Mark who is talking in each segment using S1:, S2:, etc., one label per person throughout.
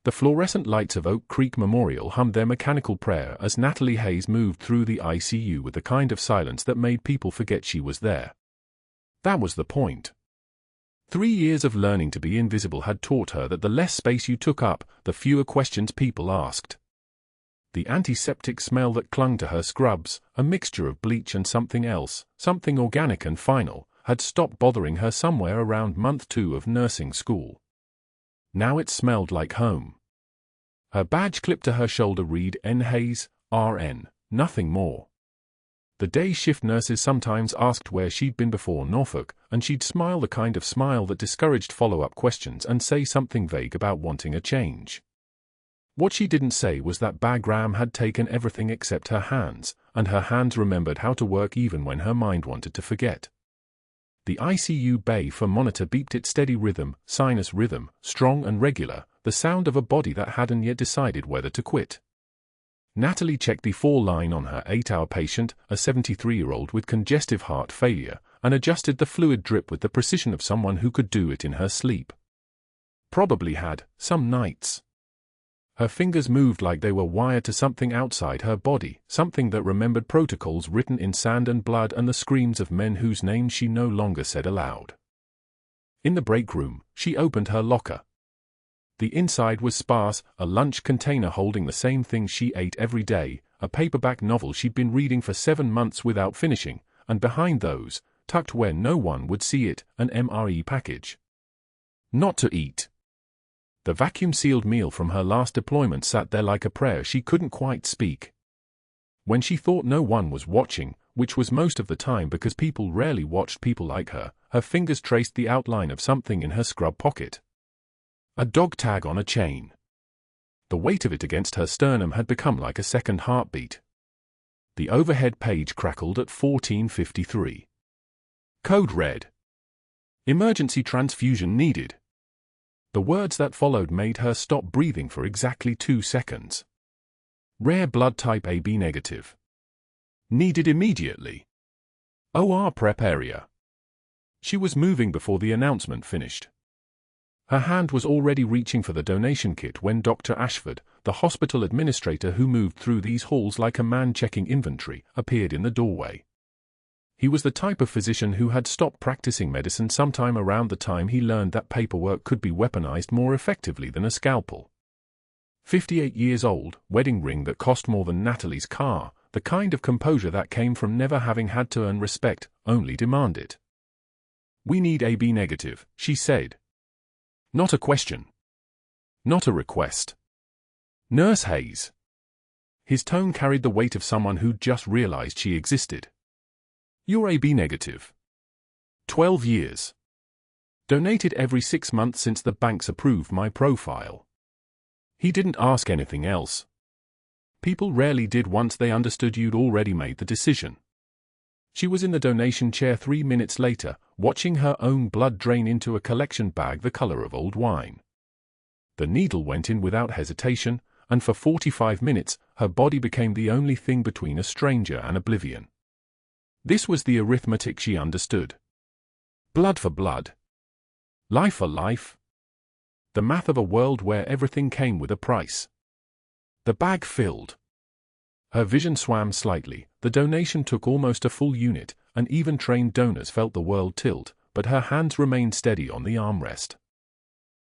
S1: The fluorescent lights of Oak Creek Memorial hummed their mechanical prayer as Natalie Hayes moved through the ICU with the kind of silence that made people forget she was there. That was the point. 3 years of learning to be invisible had taught her that the less space you took up, the fewer questions people asked. The antiseptic smell that clung to her scrubs, a mixture of bleach and something else, something organic and final, had stopped bothering her somewhere around month 2 of nursing school. Now it smelled like home. Her badge clipped to her shoulder read N. Hayes, RN, nothing more. The day shift nurses sometimes asked where she'd been before Norfolk, and she'd smile the kind of smile that discouraged follow-up questions and say something vague about wanting a change. What she didn't say was that Bagram had taken everything except her hands, and her hands remembered how to work even when her mind wanted to forget. The ICU bay for monitor beeped its steady rhythm, sinus rhythm, strong and regular, the sound of a body that hadn't yet decided whether to quit. Natalie checked the 4 line on her 8-hour patient, a 73-year-old with congestive heart failure, and adjusted the fluid drip with the precision of someone who could do it in her sleep. Probably had, some nights. Her fingers moved like they were wired to something outside her body, something that remembered protocols written in sand and blood and the screams of men whose names she no longer said aloud. In the break room, she opened her locker. The inside was sparse, a lunch container holding the same things she ate every day, a paperback novel she'd been reading for 7 months without finishing, and behind those, tucked where no one would see it, an MRE package. Not to eat. The vacuum-sealed meal from her last deployment sat there like a prayer she couldn't quite speak. When she thought no one was watching, which was most of the time because people rarely watched people like her, her fingers traced the outline of something in her scrub pocket. A dog tag on a chain. The weight of it against her sternum had become like a second heartbeat. The overhead page crackled at 14:53. Code red. Emergency transfusion needed. The words that followed made her stop breathing for exactly 2 seconds. Rare blood type AB negative. Needed immediately. OR prep area. She was moving before the announcement finished. Her hand was already reaching for the donation kit when Dr. Ashford, the hospital administrator who moved through these halls like a man checking inventory, appeared in the doorway. He was the type of physician who had stopped practicing medicine sometime around the time he learned that paperwork could be weaponized more effectively than a scalpel. 58 years old, wedding ring that cost more than Natalie's car, the kind of composure that came from never having had to earn respect, only demand it. "We need AB negative," she said. Not a question. Not a request. Nurse Hayes. His tone carried the weight of someone who'd just realized she existed. You're AB negative. 12 years. Donated every 6 months since the banks approved my profile. He didn't ask anything else. People rarely did once they understood you'd already made the decision. She was in the donation chair 3 minutes later, watching her own blood drain into a collection bag the color of old wine. The needle went in without hesitation, and for 45 minutes, her body became the only thing between a stranger and oblivion. This was the arithmetic she understood. Blood for blood. Life for life. The math of a world where everything came with a price. The bag filled. Her vision swam slightly, the donation took almost a full unit, and even trained donors felt the world tilt, but her hands remained steady on the armrest.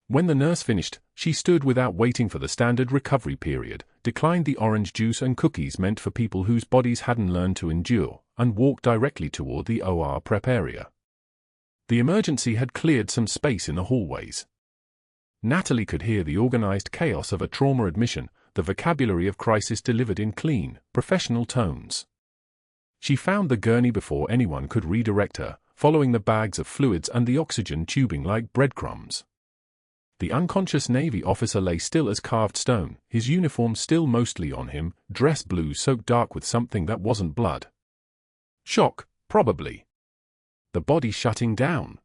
S1: When the nurse finished, she stood without waiting for the standard recovery period, declined the orange juice and cookies meant for people whose bodies hadn't learned to endure, and walked directly toward the OR prep area. The emergency had cleared some space in the hallways. Natalie could hear the organized chaos of a trauma admission, the vocabulary of crisis delivered in clean, professional tones. She found the gurney before anyone could redirect her, following the bags of fluids and the oxygen tubing like breadcrumbs. The unconscious Navy officer lay still as carved stone, his uniform still mostly on him, dress blue soaked dark with something that wasn't blood. Shock, probably. The body shutting down.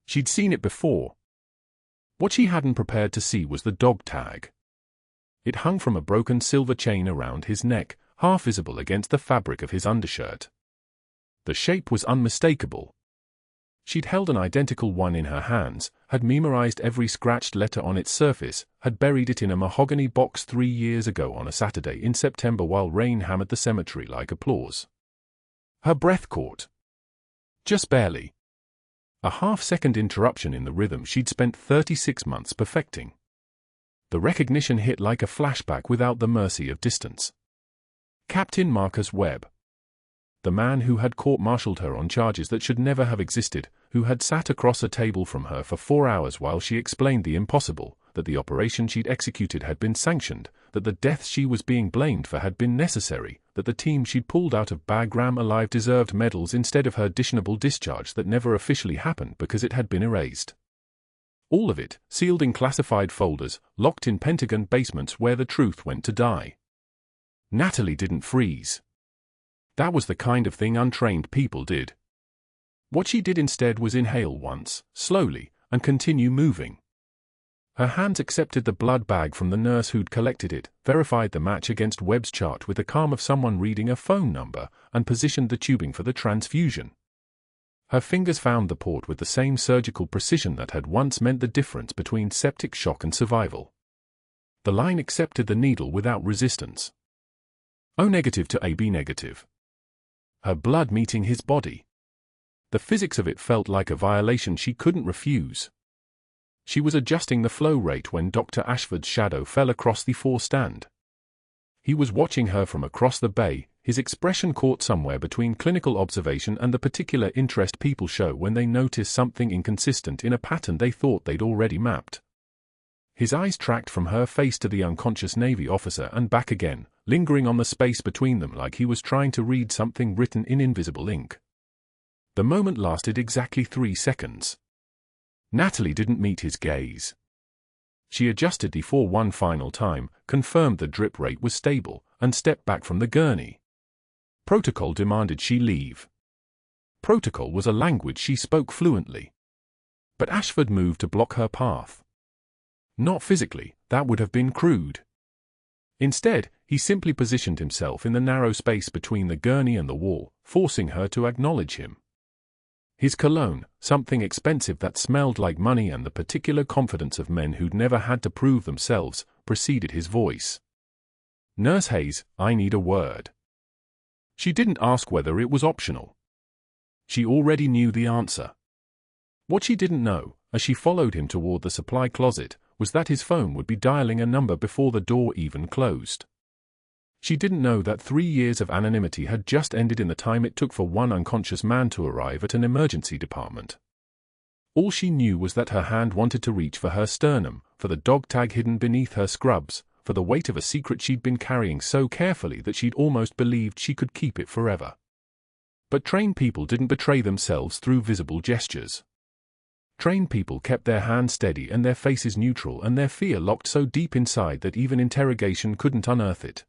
S1: She'd seen it before. What she hadn't prepared to see was the dog tag. It hung from a broken silver chain around his neck, half visible against the fabric of his undershirt. The shape was unmistakable. She'd held an identical one in her hands, had memorized every scratched letter on its surface, had buried it in a mahogany box 3 years ago on a Saturday in September while rain hammered the cemetery like applause. Her breath caught. Just barely. A half-second interruption in the rhythm she'd spent 36 months perfecting. The recognition hit like a flashback without the mercy of distance. Captain Marcus Webb. The man who had court-martialed her on charges that should never have existed, who had sat across a table from her for 4 hours while she explained the impossible, that the operation she'd executed had been sanctioned, that the deaths she was being blamed for had been necessary, that the team she'd pulled out of Bagram alive deserved medals instead of her dishonorable discharge that never officially happened because it had been erased. All of it, sealed in classified folders, locked in Pentagon basements where the truth went to die. Natalie didn't freeze. That was the kind of thing untrained people did. What she did instead was inhale once, slowly, and continue moving. Her hands accepted the blood bag from the nurse who'd collected it, verified the match against Webb's chart with the calm of someone reading a phone number, and positioned the tubing for the transfusion. Her fingers found the port with the same surgical precision that had once meant the difference between septic shock and survival. The line accepted the needle without resistance. O negative to AB negative. Her blood meeting his body. The physics of it felt like a violation she couldn't refuse. She was adjusting the flow rate when Dr. Ashford's shadow fell across the forestand. He was watching her from across the bay, his expression caught somewhere between clinical observation and the particular interest people show when they notice something inconsistent in a pattern they thought they'd already mapped. His eyes tracked from her face to the unconscious Navy officer and back again, lingering on the space between them like he was trying to read something written in invisible ink. The moment lasted exactly 3 seconds. Natalie didn't meet his gaze. She adjusted the for one final time, confirmed the drip rate was stable, and stepped back from the gurney. Protocol demanded she leave. Protocol was a language she spoke fluently. But Ashford moved to block her path. Not physically, that would have been crude. Instead, he simply positioned himself in the narrow space between the gurney and the wall, forcing her to acknowledge him. His cologne, something expensive that smelled like money and the particular confidence of men who'd never had to prove themselves, preceded his voice. Nurse Hayes, I need a word. She didn't ask whether it was optional. She already knew the answer. What she didn't know, as she followed him toward the supply closet, was that his phone would be dialing a number before the door even closed. She didn't know that 3 years of anonymity had just ended in the time it took for one unconscious man to arrive at an emergency department. All she knew was that her hand wanted to reach for her sternum, for the dog tag hidden beneath her scrubs, for the weight of a secret she'd been carrying so carefully that she'd almost believed she could keep it forever. But trained people didn't betray themselves through visible gestures. Trained people kept their hands steady and their faces neutral and their fear locked so deep inside that even interrogation couldn't unearth it.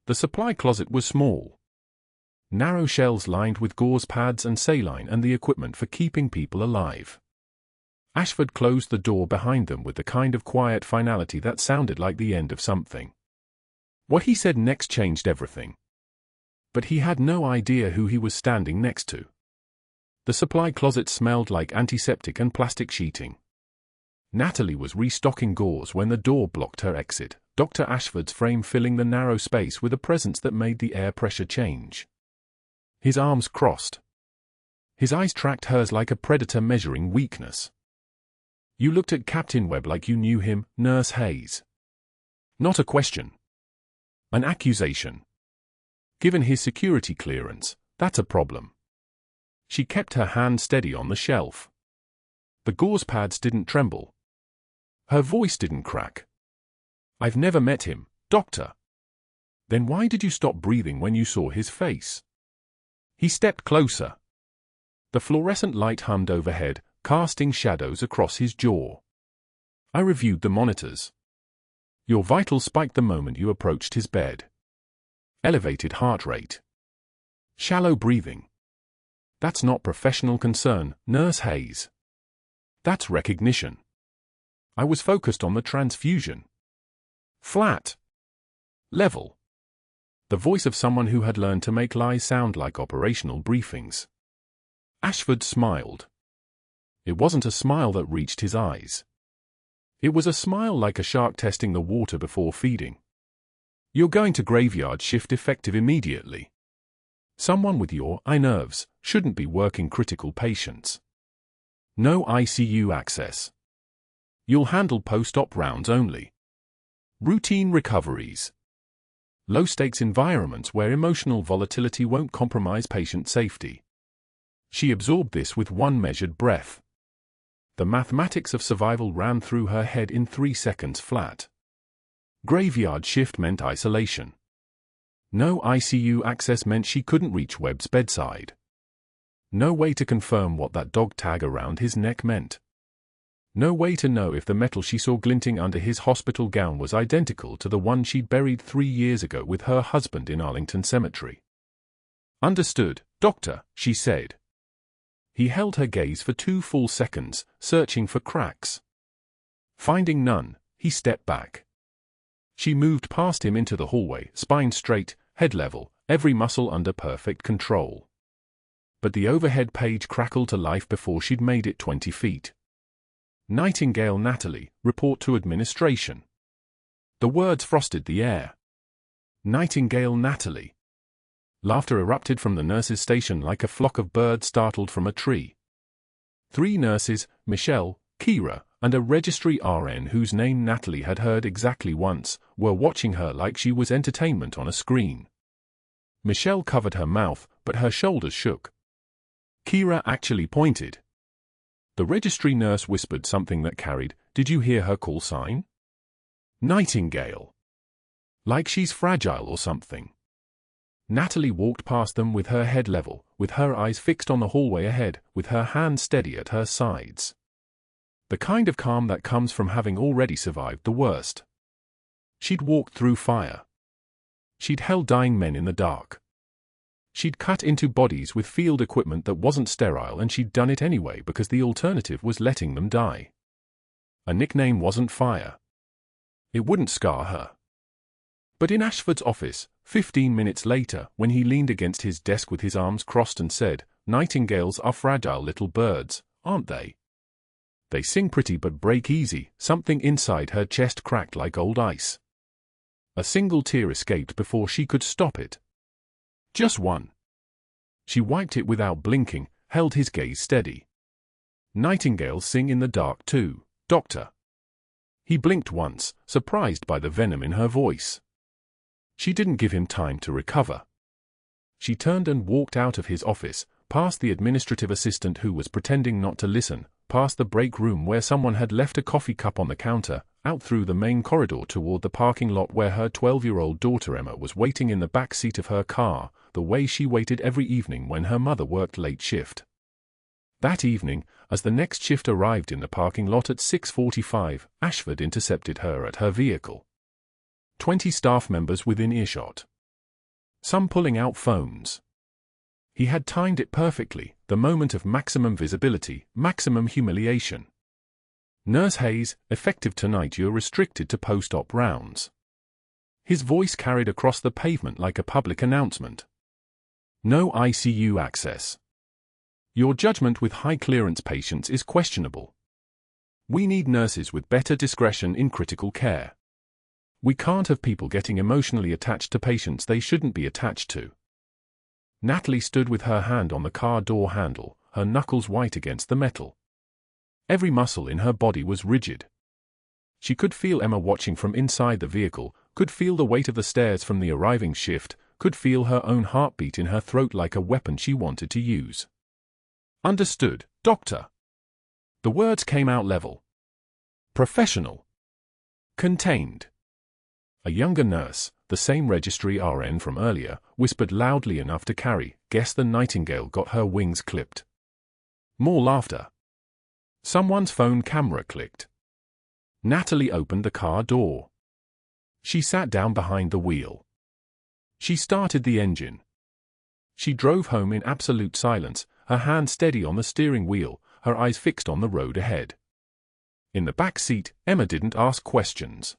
S1: The supply closet was small. Narrow shelves lined with gauze pads and saline and the equipment for keeping people alive. Ashford closed the door behind them with the kind of quiet finality that sounded like the end of something. What he said next changed everything. But he had no idea who he was standing next to. The supply closet smelled like antiseptic and plastic sheeting. Natalie was restocking gauze when the door blocked her exit, Dr. Ashford's frame filling the narrow space with a presence that made the air pressure change. His arms crossed. His eyes tracked hers like a predator measuring weakness. You looked at Captain Webb like you knew him, Nurse Hayes. Not a question. An accusation. Given his security clearance, that's a problem. She kept her hand steady on the shelf. The gauze pads didn't tremble. Her voice didn't crack. I've never met him, Doctor. Then why did you stop breathing when you saw his face? He stepped closer. The fluorescent light hummed overhead, casting shadows across his jaw. I reviewed the monitors. Your vitals spiked the moment you approached his bed. Elevated heart rate. Shallow breathing. That's not professional concern, Nurse Hayes. That's recognition. I was focused on the transfusion. Flat. Level. The voice of someone who had learned to make lies sound like operational briefings. Ashford smiled. It wasn't a smile that reached his eyes. It was a smile like a shark testing the water before feeding. "You're going to graveyard shift effective immediately. Someone with your eye nerves shouldn't be working critical patients. No ICU access. You'll handle post-op rounds only. Routine recoveries. Low-stakes environments where emotional volatility won't compromise patient safety." She absorbed this with one measured breath. The mathematics of survival ran through her head in 3 seconds flat. Graveyard shift meant isolation. No ICU access meant she couldn't reach Webb's bedside. No way to confirm what that dog tag around his neck meant. No way to know if the metal she saw glinting under his hospital gown was identical to the one she'd buried 3 years ago with her husband in Arlington Cemetery. "Understood, doctor," she said. He held her gaze for 2 full seconds, searching for cracks. Finding none, he stepped back. She moved past him into the hallway, spine straight, head level, every muscle under perfect control. But the overhead page crackled to life before she'd made it 20 feet. "Nightingale Natalie, report to administration." The words frosted the air. Nightingale Natalie. Laughter erupted from the nurses' station like a flock of birds startled from a tree. 3 nurses, Michelle, Kira, and a registry RN whose name Natalie had heard exactly once, were watching her like she was entertainment on a screen. Michelle covered her mouth, but her shoulders shook. Kira actually pointed. The registry nurse whispered something that carried, "Did you hear her call sign? Nightingale. Like she's fragile or something." Natalie walked past them with her head level, with her eyes fixed on the hallway ahead, with her hands steady at her sides. The kind of calm that comes from having already survived the worst. She'd walked through fire. She'd held dying men in the dark. She'd cut into bodies with field equipment that wasn't sterile, and she'd done it anyway because the alternative was letting them die. A nickname wasn't fire. It wouldn't scar her. But in Ashford's office, 15 minutes later, when he leaned against his desk with his arms crossed and said, "Nightingales are fragile little birds, aren't they? They sing pretty but break easy," something inside her chest cracked like old ice. A single tear escaped before she could stop it. Just one. She wiped it without blinking, held his gaze steady. "Nightingales sing in the dark too, doctor." He blinked once, surprised by the venom in her voice. She didn't give him time to recover. She turned and walked out of his office, past the administrative assistant who was pretending not to listen, past the break room where someone had left a coffee cup on the counter, out through the main corridor toward the parking lot where her 12-year-old daughter Emma was waiting in the back seat of her car, the way she waited every evening when her mother worked late shift. That evening, as the next shift arrived in the parking lot at 6:45, Ashford intercepted her at her vehicle. 20 staff members within earshot. Some pulling out phones. He had timed it perfectly, the moment of maximum visibility, maximum humiliation. "Nurse Hayes, effective tonight you're restricted to post-op rounds." His voice carried across the pavement like a public announcement. "No ICU access. Your judgment with high-clearance patients is questionable. We need nurses with better discretion in critical care. We can't have people getting emotionally attached to patients they shouldn't be attached to." Natalie stood with her hand on the car door handle, her knuckles white against the metal. Every muscle in her body was rigid. She could feel Emma watching from inside the vehicle, could feel the weight of the stairs from the arriving shift, could feel her own heartbeat in her throat like a weapon she wanted to use. "Understood, doctor." The words came out level. Professional. Contained. A younger nurse, the same registry RN from earlier, whispered loudly enough to carry, "Guess the Nightingale got her wings clipped." More laughter. Someone's phone camera clicked. Natalie opened the car door. She sat down behind the wheel. She started the engine. She drove home in absolute silence, her hand steady on the steering wheel, her eyes fixed on the road ahead. In the back seat, Emma didn't ask questions.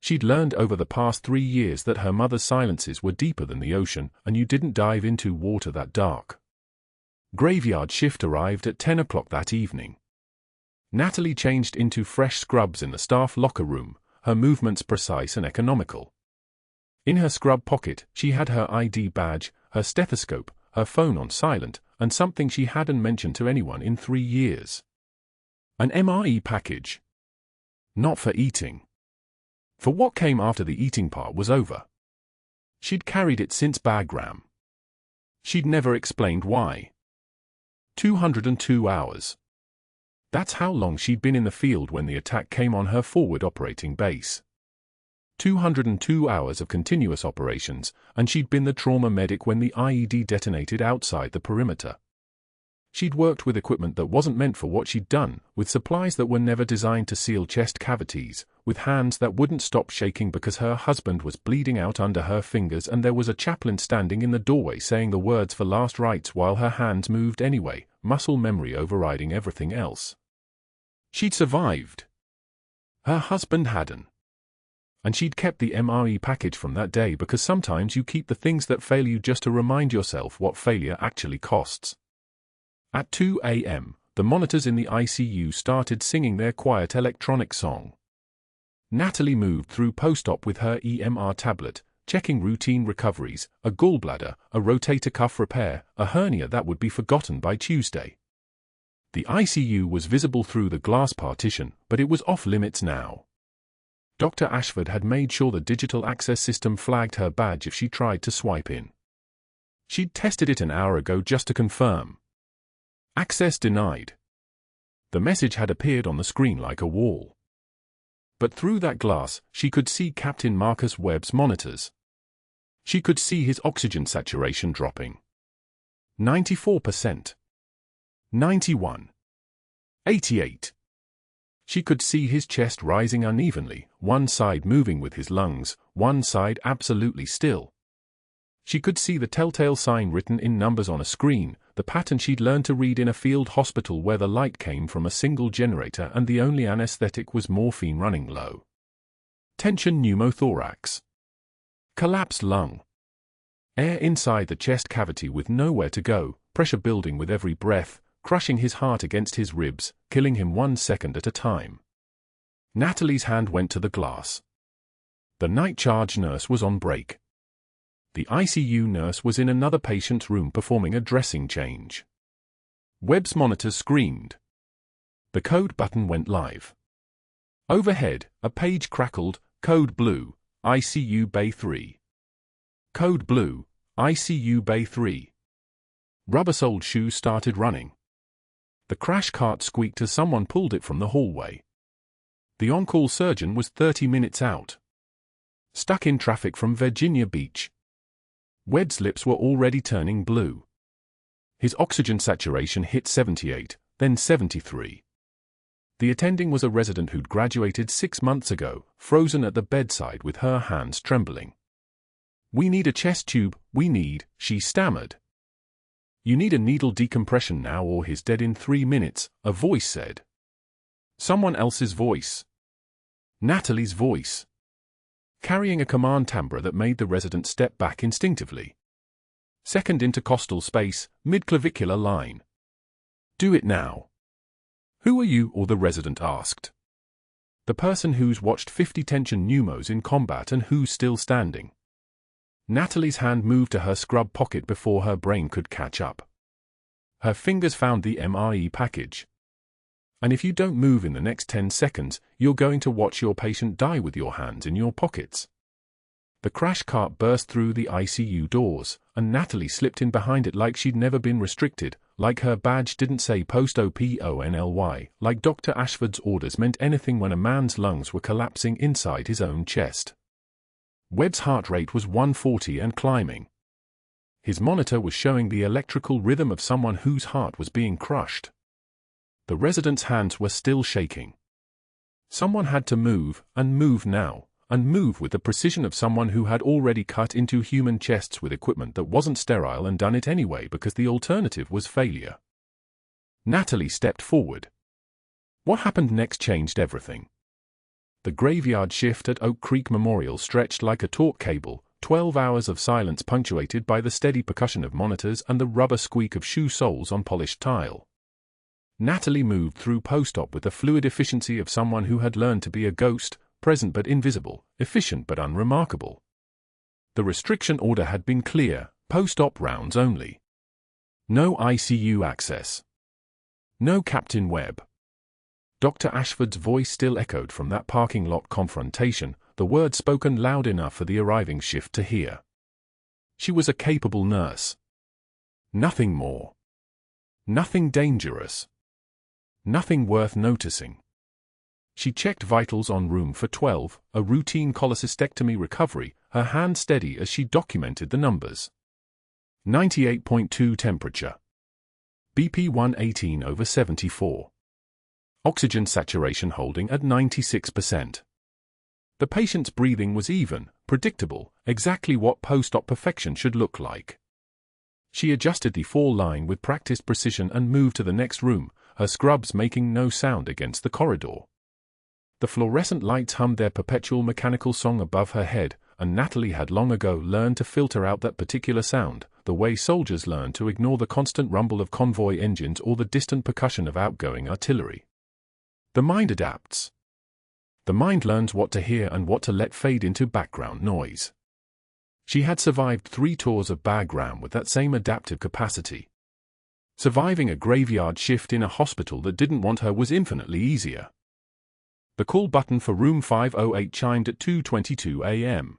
S1: She'd learned over the past 3 years that her mother's silences were deeper than the ocean, and you didn't dive into water that dark. Graveyard shift arrived at 10 o'clock that evening. Natalie changed into fresh scrubs in the staff locker room, her movements precise and economical. In her scrub pocket, she had her ID badge, her stethoscope, her phone on silent, and something she hadn't mentioned to anyone in 3 years. An MRE package. Not for eating. For what came after the eating part was over. She'd carried it since Bagram. She'd never explained why. 202 hours. That's how long she'd been in the field when the attack came on her forward operating base. 202 hours of continuous operations, and she'd been the trauma medic when the IED detonated outside the perimeter. She'd worked with equipment that wasn't meant for what she'd done, with supplies that were never designed to seal chest cavities, with hands that wouldn't stop shaking because her husband was bleeding out under her fingers and there was a chaplain standing in the doorway saying the words for last rites while her hands moved anyway, muscle memory overriding everything else. She'd survived. Her husband hadn't. And she'd kept the MRE package from that day because sometimes you keep the things that fail you just to remind yourself what failure actually costs. At 2 a.m., the monitors in the ICU started singing their quiet electronic song. Natalie moved through post-op with her EMR tablet, checking routine recoveries, a gallbladder, a rotator cuff repair, a hernia that would be forgotten by Tuesday. The ICU was visible through the glass partition, but it was off-limits now. Dr. Ashford had made sure the digital access system flagged her badge if she tried to swipe in. She'd tested it an hour ago just to confirm. Access denied. The message had appeared on the screen like a wall. But through that glass, she could see Captain Marcus Webb's monitors. She could see his oxygen saturation dropping. 94%. 91. 88. She could see his chest rising unevenly, one side moving with his lungs, one side absolutely still. She could see the telltale sign written in numbers on a screen, the pattern she'd learned to read in a field hospital where the light came from a single generator and the only anesthetic was morphine running low. Tension pneumothorax. Collapsed lung. Air inside the chest cavity with nowhere to go, pressure building with every breath, crushing his heart against his ribs, killing him 1 second at a time. Natalie's hand went to the glass. The night charge nurse was on break. The ICU nurse was in another patient's room performing a dressing change. Webb's monitor screamed. The code button went live. Overhead, a page crackled, Code Blue, ICU Bay 3. Code Blue, ICU Bay 3. Rubber-soled shoes started running. The crash cart squeaked as someone pulled it from the hallway. The on-call surgeon was 30 minutes out. Stuck in traffic from Virginia Beach. Webb's lips were already turning blue. His oxygen saturation hit 78, then 73. The attending was a resident who'd graduated 6 months ago, frozen at the bedside with her hands trembling. "We need a chest tube, we need," she stammered. "You need a needle decompression now or he's dead in 3 minutes," a voice said. Someone else's voice. Natalie's voice. Carrying a command timbre that made the resident step back instinctively. Second intercostal space, mid-clavicular line. "Do it now." "Who are you?" or the resident asked. "The person who's watched 50 tension pneumos in combat and who's still standing." Natalie's hand moved to her scrub pocket before her brain could catch up. Her fingers found the MRE package. And if you don't move in the next 10 seconds, you're going to watch your patient die with your hands in your pockets. The crash cart burst through the ICU doors, and Natalie slipped in behind it like she'd never been restricted, like her badge didn't say post-op only, like Dr. Ashford's orders meant anything when a man's lungs were collapsing inside his own chest. Webb's heart rate was 140 and climbing. His monitor was showing the electrical rhythm of someone whose heart was being crushed. The resident's hands were still shaking. Someone had to move, and move now, and move with the precision of someone who had already cut into human chests with equipment that wasn't sterile and done it anyway because the alternative was failure. Natalie stepped forward. What happened next changed everything. The graveyard shift at Oak Creek Memorial stretched like a taut cable, 12 hours of silence punctuated by the steady percussion of monitors and the rubber squeak of shoe soles on polished tile. Natalie moved through post-op with the fluid efficiency of someone who had learned to be a ghost, present but invisible, efficient but unremarkable. The restriction order had been clear: post-op rounds only. No ICU access. No Captain Webb. Dr. Ashford's voice still echoed from that parking lot confrontation, the words spoken loud enough for the arriving shift to hear. She was a capable nurse. Nothing more. Nothing dangerous. Nothing worth noticing. She checked vitals on room for 12, a routine cholecystectomy recovery, her hand steady as she documented the numbers. 98.2 temperature. BP 118/74. Oxygen saturation holding at 96%. The patient's breathing was even, predictable, exactly what post-op perfection should look like. She adjusted the fall line with practiced precision and moved to the next room, her scrubs making no sound against the corridor. The fluorescent lights hummed their perpetual mechanical song above her head, and Natalie had long ago learned to filter out that particular sound, the way soldiers learn to ignore the constant rumble of convoy engines or the distant percussion of outgoing artillery. The mind adapts. The mind learns what to hear and what to let fade into background noise. She had survived 3 tours of Bagram with that same adaptive capacity. Surviving a graveyard shift in a hospital that didn't want her was infinitely easier. The call button for room 508 chimed at 2:22 a.m.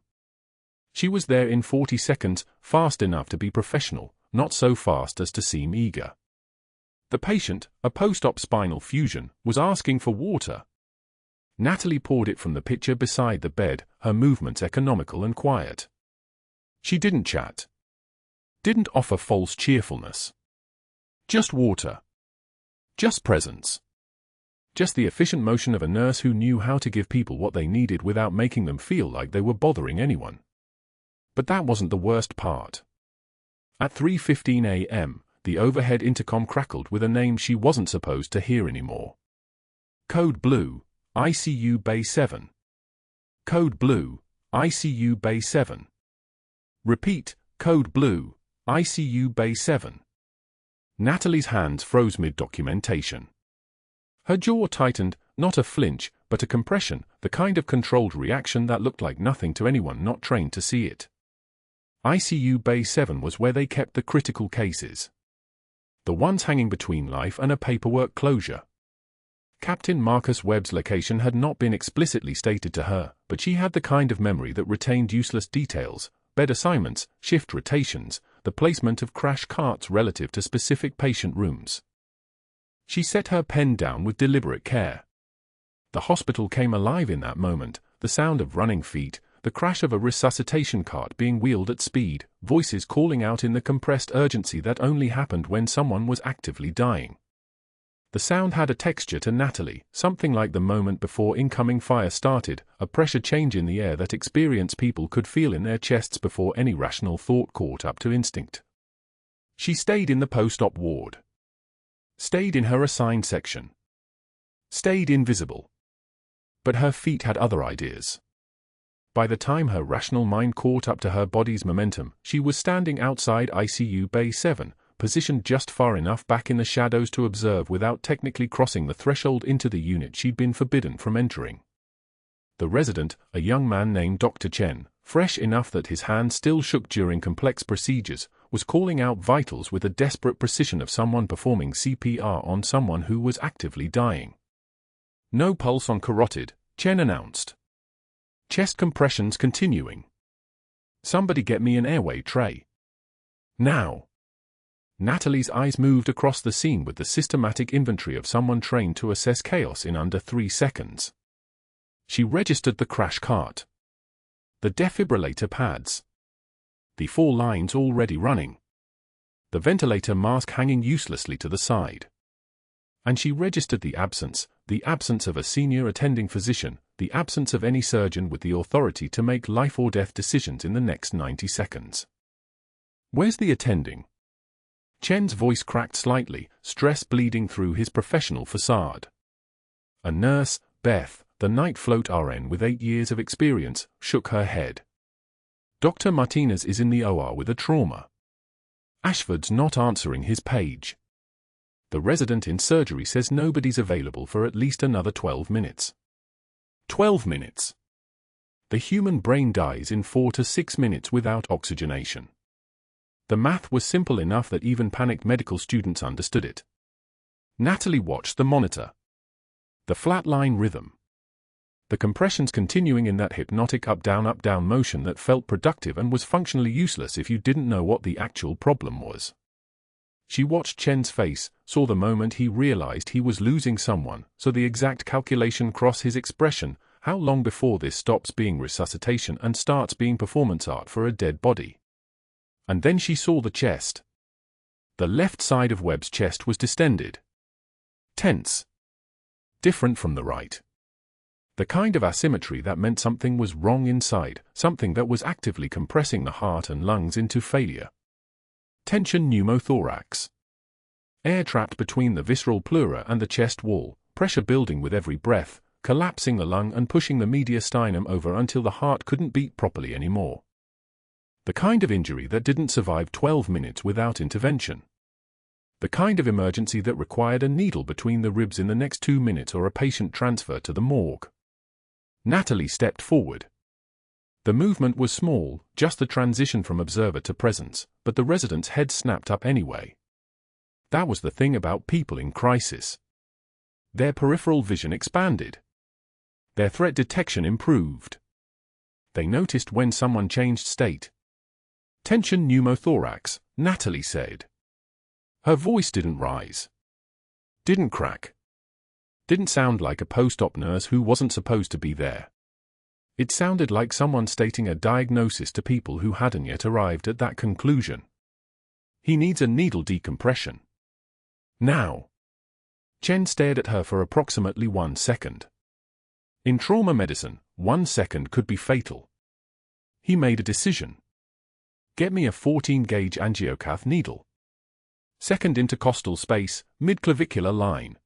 S1: She was there in 40 seconds, fast enough to be professional, not so fast as to seem eager. The patient, a post-op spinal fusion, was asking for water. Natalie poured it from the pitcher beside the bed, her movements economical and quiet. She didn't chat. Didn't offer false cheerfulness. Just water. Just presence. Just the efficient motion of a nurse who knew how to give people what they needed without making them feel like they were bothering anyone. But that wasn't the worst part. At 3:15 a.m., the overhead intercom crackled with a name she wasn't supposed to hear anymore. Code Blue, ICU Bay 7. Code Blue, ICU Bay 7. Repeat, Code Blue, ICU Bay 7. Natalie's hands froze mid-documentation. Her jaw tightened, not a flinch, but a compression, the kind of controlled reaction that looked like nothing to anyone not trained to see it. ICU Bay 7 was where they kept the critical cases. The ones hanging between life and a paperwork closure. Captain Marcus Webb's location had not been explicitly stated to her, but she had the kind of memory that retained useless details: bed assignments, shift rotations, the placement of crash carts relative to specific patient rooms. She set her pen down with deliberate care. The hospital came alive in that moment, the sound of running feet, the crash of a resuscitation cart being wheeled at speed, voices calling out in the compressed urgency that only happened when someone was actively dying. The sound had a texture to Natalie, something like the moment before incoming fire started, a pressure change in the air that experienced people could feel in their chests before any rational thought caught up to instinct. She stayed in the post-op ward. Stayed in her assigned section. Stayed invisible. But her feet had other ideas. By the time her rational mind caught up to her body's momentum, she was standing outside ICU Bay 7, positioned just far enough back in the shadows to observe without technically crossing the threshold into the unit she'd been forbidden from entering. The resident, a young man named Dr. Chen, fresh enough that his hand still shook during complex procedures, was calling out vitals with the desperate precision of someone performing CPR on someone who was actively dying. No pulse on carotid, Chen announced. Chest compressions continuing. Somebody get me an airway tray. Now. Natalie's eyes moved across the scene with the systematic inventory of someone trained to assess chaos in under 3 seconds. She registered the crash cart. The defibrillator pads. The 4 lines already running. The ventilator mask hanging uselessly to the side. And she registered the absence of a senior attending physician, the absence of any surgeon with the authority to make life or death decisions in the next 90 seconds. Where's the attending? Chen's voice cracked slightly, stress bleeding through his professional facade. A nurse, Beth, the night float RN with 8 years of experience, shook her head. Dr. Martinez is in the OR with a trauma. Ashford's not answering his page. The resident in surgery says nobody's available for at least another 12 minutes. 12 minutes. The human brain dies in 4 to 6 minutes without oxygenation. The math was simple enough that even panicked medical students understood it. Natalie watched the monitor. The flatline rhythm. The compressions continuing in that hypnotic up-down motion that felt productive and was functionally useless if you didn't know what the actual problem was. She watched Chen's face, saw the moment he realized he was losing someone, so the exact calculation crossed his expression: how long before this stops being resuscitation and starts being performance art for a dead body? And then she saw the chest. The left side of Webb's chest was distended. Tense. Different from the right. The kind of asymmetry that meant something was wrong inside, something that was actively compressing the heart and lungs into failure. Tension pneumothorax. Air trapped between the visceral pleura and the chest wall, pressure building with every breath, collapsing the lung and pushing the mediastinum over until the heart couldn't beat properly anymore. The kind of injury that didn't survive 12 minutes without intervention. The kind of emergency that required a needle between the ribs in the next 2 minutes or a patient transfer to the morgue. Natalie stepped forward. The movement was small, just the transition from observer to presence, but the resident's head snapped up anyway. That was the thing about people in crisis. Their peripheral vision expanded. Their threat detection improved. They noticed when someone changed state. Tension pneumothorax, Natalie said. Her voice didn't rise. Didn't crack. Didn't sound like a post-op nurse who wasn't supposed to be there. It sounded like someone stating a diagnosis to people who hadn't yet arrived at that conclusion. He needs a needle decompression. Now. Chen stared at her for approximately 1 second. In trauma medicine, 1 second could be fatal. He made a decision. Get me a 14-gauge angiocath needle. Second intercostal space, mid-clavicular line.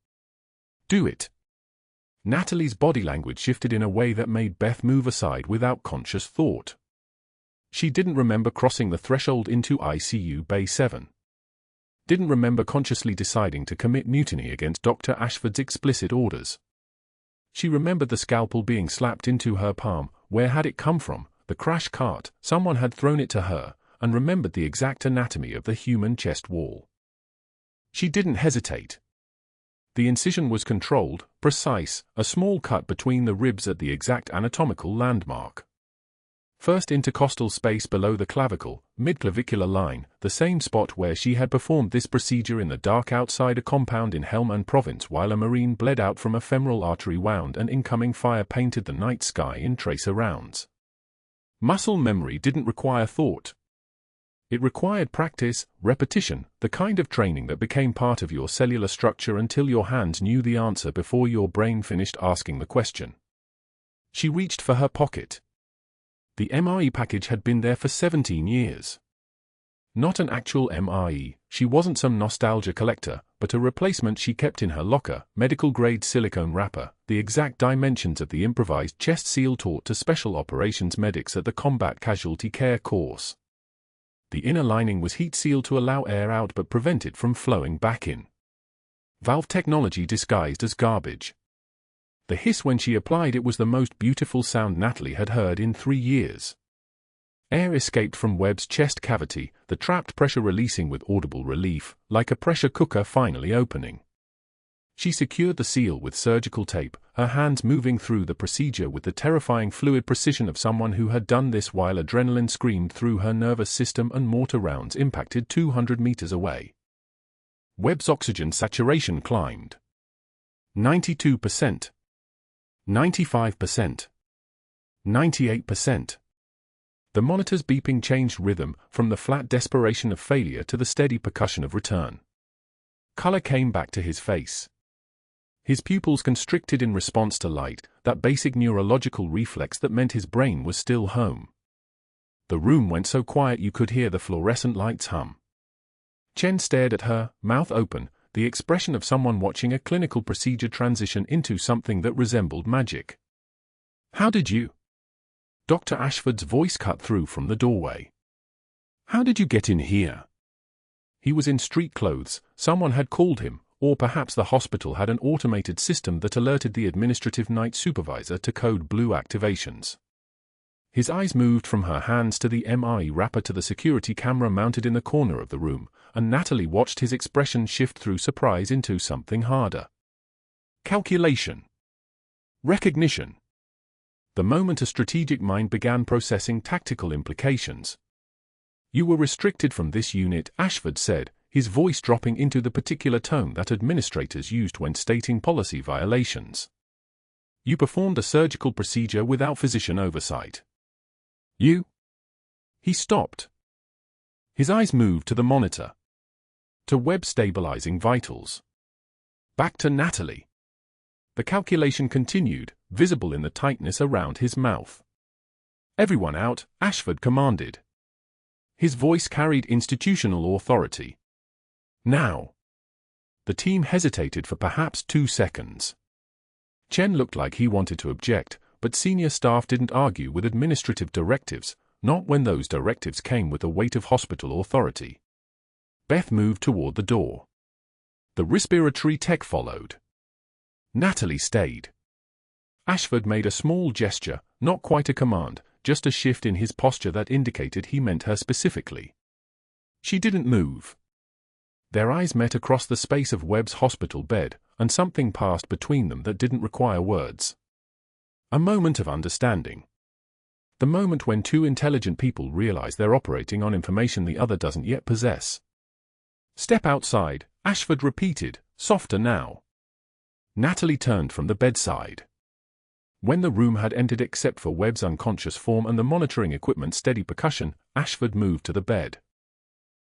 S1: Do it. Natalie's body language shifted in a way that made Beth move aside without conscious thought. She didn't remember crossing the threshold into ICU Bay 7. Didn't remember consciously deciding to commit mutiny against Dr. Ashford's explicit orders. She remembered the scalpel being slapped into her palm. Where had it come from? The crash cart. Someone had thrown it to her, and remembered the exact anatomy of the human chest wall. She didn't hesitate. The incision was controlled, precise, a small cut between the ribs at the exact anatomical landmark. First intercostal space below the clavicle, mid-clavicular line, the same spot where she had performed this procedure in the dark outside a compound in Helmand Province while a Marine bled out from a femoral artery wound and incoming fire painted the night sky in tracer rounds. Muscle memory didn't require thought. It required practice, repetition, the kind of training that became part of your cellular structure until your hands knew the answer before your brain finished asking the question. She reached for her pocket. The MRE package had been there for 17 years. Not an actual MRE, she wasn't some nostalgia collector, but a replacement she kept in her locker, medical-grade silicone wrapper, the exact dimensions of the improvised chest seal taught to special operations medics at the Combat Casualty Care course. The inner lining was heat-sealed to allow air out but prevent it from flowing back in. Valve technology disguised as garbage. The hiss when she applied it was the most beautiful sound Natalie had heard in 3 years. Air escaped from Webb's chest cavity, the trapped pressure releasing with audible relief, like a pressure cooker finally opening. She secured the seal with surgical tape, her hands moving through the procedure with the terrifying fluid precision of someone who had done this while adrenaline screamed through her nervous system and mortar rounds impacted 200 meters away. Webb's oxygen saturation climbed. 92%. 95%. 98%. The monitor's beeping changed rhythm, from the flat desperation of failure to the steady percussion of return. Color came back to his face. His pupils constricted in response to light, that basic neurological reflex that meant his brain was still home. The room went so quiet you could hear the fluorescent lights hum. Chen stared at her, mouth open, the expression of someone watching a clinical procedure transition into something that resembled magic. How did you? Dr. Ashford's voice cut through from the doorway. "How did you get in here?" He was in street clothes. Someone had called him, or perhaps the hospital had an automated system that alerted the administrative night supervisor to code blue activations. His eyes moved from her hands to the MRE wrapper to the security camera mounted in the corner of the room, and Natalie watched his expression shift through surprise into something harder. Calculation. Recognition. The moment a strategic mind began processing tactical implications. "You were restricted from this unit," Ashford said, his voice dropping into the particular tone that administrators used when stating policy violations. "You performed a surgical procedure without physician oversight." "You?" He stopped. His eyes moved to the monitor. To Webb stabilizing vitals. Back to Natalie. The calculation continued, visible in the tightness around his mouth. "Everyone out," Ashford commanded. His voice carried institutional authority. "Now." The team hesitated for perhaps 2 seconds. Chen looked like he wanted to object, but senior staff didn't argue with administrative directives, not when those directives came with the weight of hospital authority. Beth moved toward the door. The respiratory tech followed. Natalie stayed. Ashford made a small gesture, not quite a command, just a shift in his posture that indicated he meant her specifically. She didn't move. Their eyes met across the space of Webb's hospital bed, and something passed between them that didn't require words. A moment of understanding. The moment when two intelligent people realize they're operating on information the other doesn't yet possess. "Step outside," Ashford repeated, softer now. Natalie turned from the bedside. When the room had emptied except for Webb's unconscious form and the monitoring equipment's steady percussion, Ashford moved to the bed.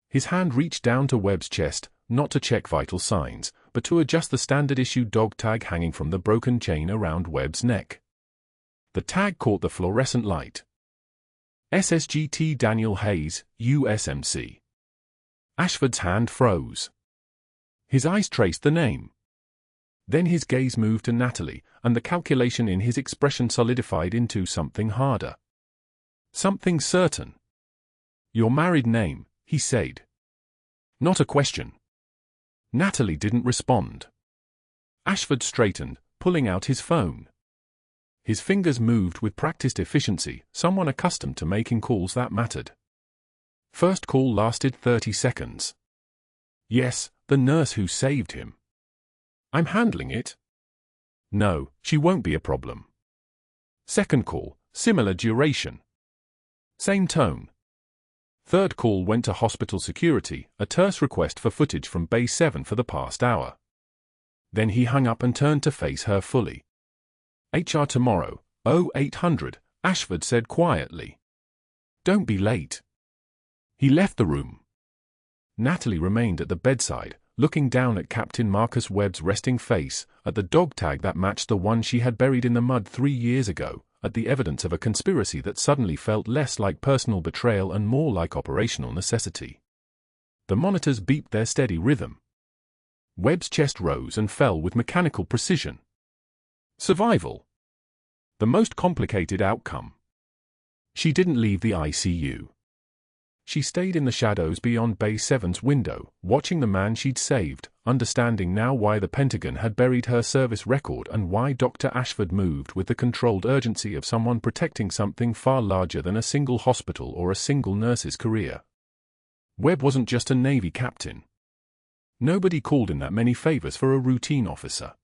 S1: His hand reached down to Webb's chest, not to check vital signs, but to adjust the standard-issue dog tag hanging from the broken chain around Webb's neck. The tag caught the fluorescent light. SSGT Daniel Hayes, USMC. Ashford's hand froze. His eyes traced the name. Then his gaze moved to Natalie, and the calculation in his expression solidified into something harder. Something certain. "Your married name," he said. Not a question. Natalie didn't respond. Ashford straightened, pulling out his phone. His fingers moved with practiced efficiency, someone accustomed to making calls that mattered. First call lasted 30 seconds. "Yes, the nurse who saved him." "I'm handling it." "No, she won't be a problem." Second call, similar duration. Same tone. Third call went to hospital security, a terse request for footage from Bay 7 for the past hour. Then he hung up and turned to face her fully. "HR tomorrow, 0800, Ashford said quietly. "Don't be late." He left the room. Natalie remained at the bedside, looking down at Captain Marcus Webb's resting face, at the dog tag that matched the one she had buried in the mud 3 years ago, at the evidence of a conspiracy that suddenly felt less like personal betrayal and more like operational necessity. The monitors beeped their steady rhythm. Webb's chest rose and fell with mechanical precision. Survival. The most complicated outcome. She didn't leave the ICU. She stayed in the shadows beyond Bay 7's window, watching the man she'd saved, understanding now why the Pentagon had buried her service record and why Dr. Ashford moved with the controlled urgency of someone protecting something far larger than a single hospital or a single nurse's career. Webb wasn't just a Navy captain. Nobody called in that many favors for a routine officer.